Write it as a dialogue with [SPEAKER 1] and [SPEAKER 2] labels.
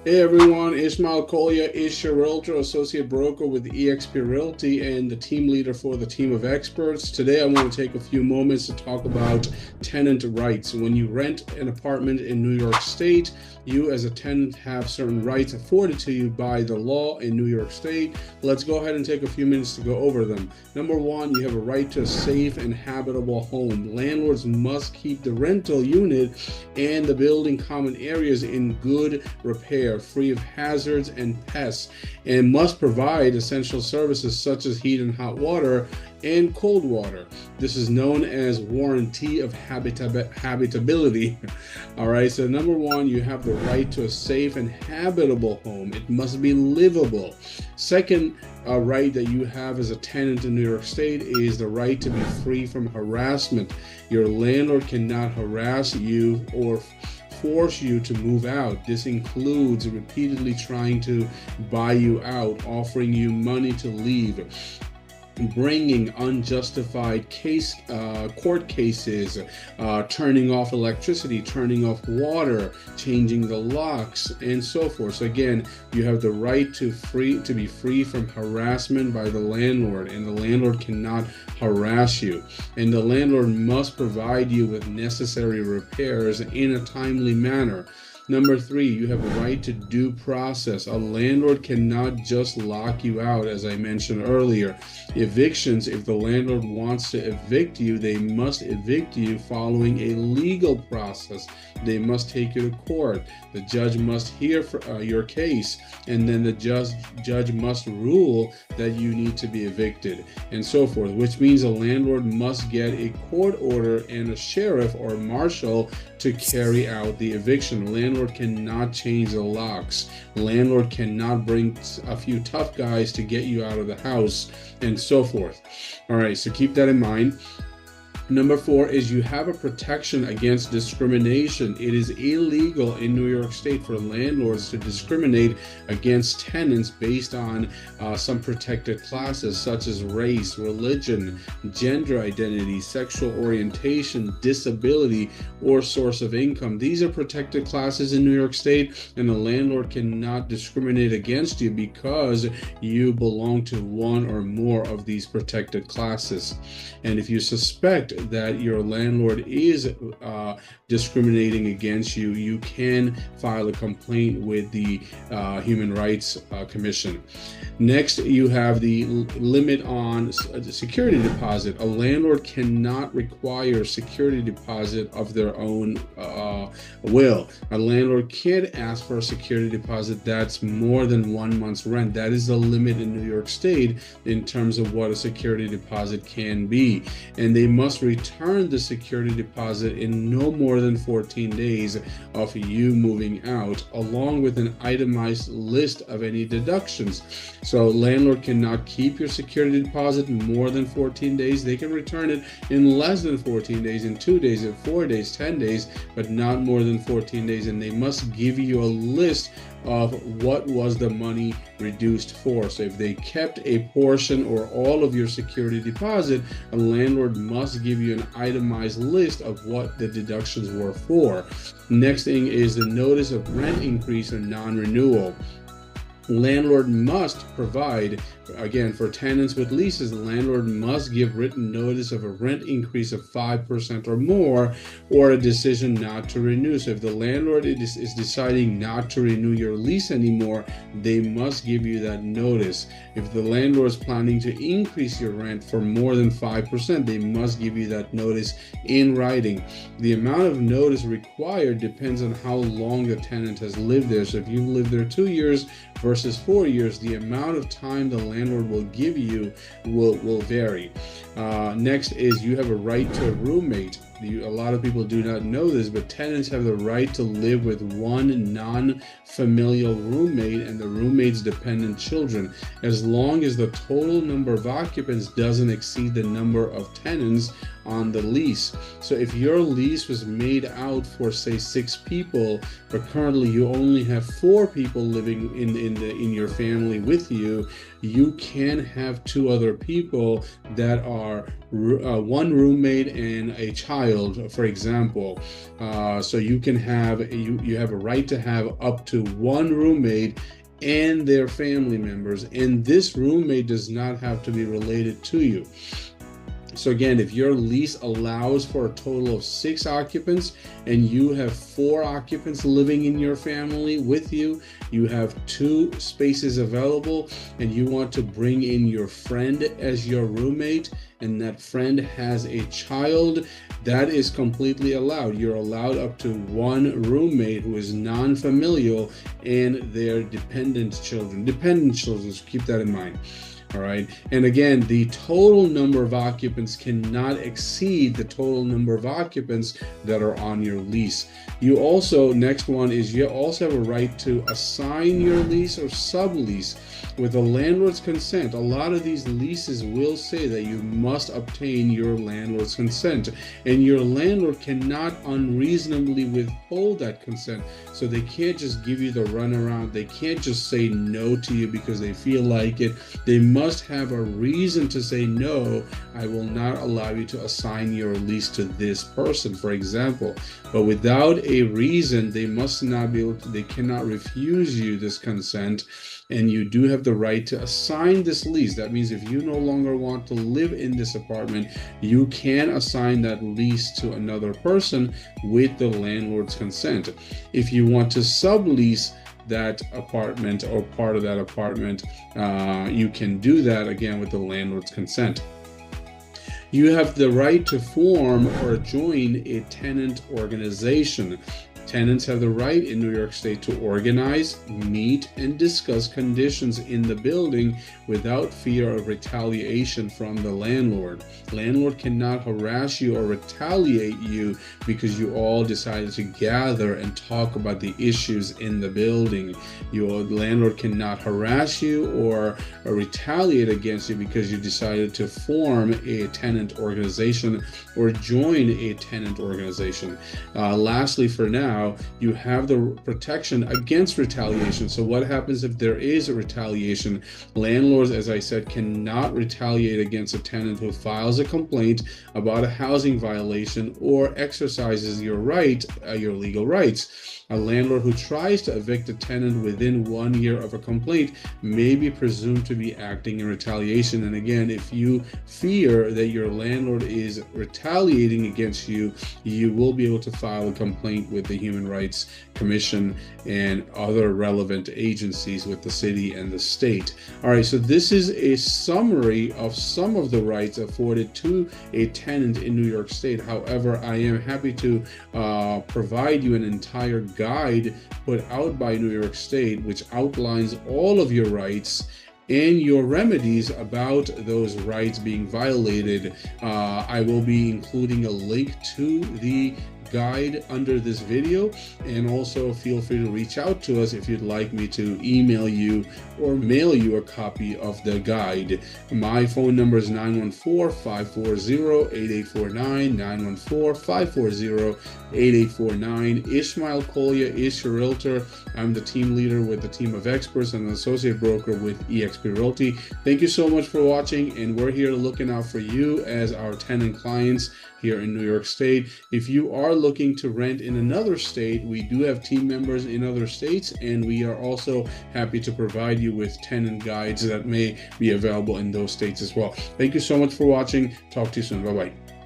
[SPEAKER 1] Hey everyone, Ishmael Collier is your Realtor Associate Broker with eXp Realty and the team leader for the team of experts. Today I want to take a few moments to talk about tenant rights. When you rent an apartment in New York State, you as a tenant have certain rights afforded to you by the law in New York State. Let's go ahead and take a few minutes to go over them. Number one, you have a right to a safe and habitable home. Landlords must keep the rental unit and the building common areas in good repair, free of hazards and pests, and must provide essential services such as heat and hot water and cold water. This is known as warranty of habitability. All right, so number one, you have the right to a safe and habitable home. It must be livable. Second, right that you have as a tenant in New York State is the right to be free from harassment. Your landlord cannot harass you or force you to move out. This includes repeatedly trying to buy you out, offering you money to leave, bringing unjustified court cases, turning off electricity, turning off water, changing the locks, and so forth. So again, you have the right to be free from harassment by the landlord, and the landlord cannot harass you. And the landlord must provide you with necessary repairs in a timely manner. Number three, you have a right to due process. A landlord cannot just lock you out, as I mentioned earlier. Evictions, if the landlord wants to evict you, they must evict you following a legal process. They must take you to court. The judge must hear your case, and then the judge must rule that you need to be evicted, and so forth, which means a landlord must get a court order and a sheriff or marshal to carry out the eviction. Landlord cannot change the locks. Landlord cannot bring a few tough guys to get you out of the house, and so forth. All right, so keep that in mind. Number four is you have a protection against discrimination. It is illegal in New York State for landlords to discriminate against tenants based on some protected classes such as race, religion, gender identity, sexual orientation, disability, or source of income. These are protected classes in New York State, and a landlord cannot discriminate against you because you belong to one or more of these protected classes. And if you suspect that your landlord is discriminating against you, you can file a complaint with the Human Rights Commission. Next, you have the limit on security deposit. A landlord cannot require security deposit of their own will. A landlord can't ask for a security deposit that's more than 1 month's rent. That is the limit in New York State in terms of what a security deposit can be. And they must return the security deposit in no more than 14 days of you moving out, along with an itemized list of any deductions. So landlord cannot keep your security deposit more than 14 days. They can return it in less than 14 days, in 2 days, in 4 days, 10 days, but not more than 14 days. And they must give you a list of what was the money reduced for. So if they kept a portion or all of your security deposit, a landlord must give you an itemized list of what the deductions were for. Next thing is the notice of rent increase or non-renewal. Landlord must provide, again, for tenants with leases, the landlord must give written notice of a rent increase of 5% or more, or a decision not to renew. So if the landlord is deciding not to renew your lease anymore, they must give you that notice. If the landlord is planning to increase your rent for more than 5%, they must give you that notice in writing. The amount of notice required depends on how long the tenant has lived there. So if you've lived there 2 years versus 4 years, the amount of time the landlord will give you will vary. Next is you have a right to a roommate. A lot of people do not know this, but tenants have the right to live with one non-familial roommate and the roommate's dependent children, as long as the total number of occupants doesn't exceed the number of tenants on the lease. So if your lease was made out for, say, 6 people, but currently you only have 4 people living in your family with you, you can have 2 other people that are one roommate and a child, for example. So you can have you have a right to have up to 1 roommate and their family members, and this roommate does not have to be related to you. So again, if your lease allows for a total of 6 occupants and you have 4 occupants living in your family with you, you have 2 spaces available, and you want to bring in your friend as your roommate, and that friend has a child, that is completely allowed. You're allowed up to 1 roommate who is non-familial and their dependent children, so keep that in mind. All right. And again, the total number of occupants cannot exceed the total number of occupants that are on your lease. You also, next one is you also have a right to assign your lease or sublease with the landlord's consent. A lot of these leases will say that you must obtain your landlord's consent, and your landlord cannot unreasonably withhold that consent. So they can't just give you the runaround. They can't just say no to you because they feel like it. They must have a reason to say no. I will not allow you to assign your lease to this person, for example. But without a reason, they must not be able to, they cannot refuse you this consent. And you do have the right to assign this lease. That means if you no longer want to live in this apartment, you can assign that lease to another person with the landlord's consent. If you want to sublease that apartment or part of that apartment, you can do that again with the landlord's consent. You have the right to form or join a tenant organization. Tenants have the right in New York State to organize, meet, and discuss conditions in the building without fear of retaliation from the landlord. Landlord cannot harass you or retaliate you because you all decided to gather and talk about the issues in the building. Your landlord cannot harass you or retaliate against you because you decided to form a tenant organization or join a tenant organization. Lastly, for now, you have the protection against retaliation. So what happens if there is a retaliation? Landlords, as I said, cannot retaliate against a tenant who files a complaint about a housing violation or exercises your legal rights. A landlord who tries to evict a tenant within 1 year of a complaint may be presumed to be acting in retaliation. And again, if you fear that your landlord is retaliating against you, you will be able to file a complaint with the Human Rights Commission and other relevant agencies with the city and the state. All right, so this is a summary of some of the rights afforded to a tenant in New York State. However, I am happy to provide you an entire guide put out by New York State, which outlines all of your rights and your remedies about those rights being violated. I will be including a link to the guide under this video, and also feel free to reach out to us if you'd like me to email you or mail you a copy of the guide. My phone number is 914-540-8849, 914-540-8849. Ishmael Kolya is your realtor. I'm the team leader with the team of experts and an associate broker with eXp Realty. Thank you so much for watching, and we're here looking out for you as our tenant clients here in New York State. If you are looking to rent in another state, we do have team members in other states, and we are also happy to provide you with tenant guides that may be available in those states as well. Thank you so much for watching. Talk to you soon. Bye-bye.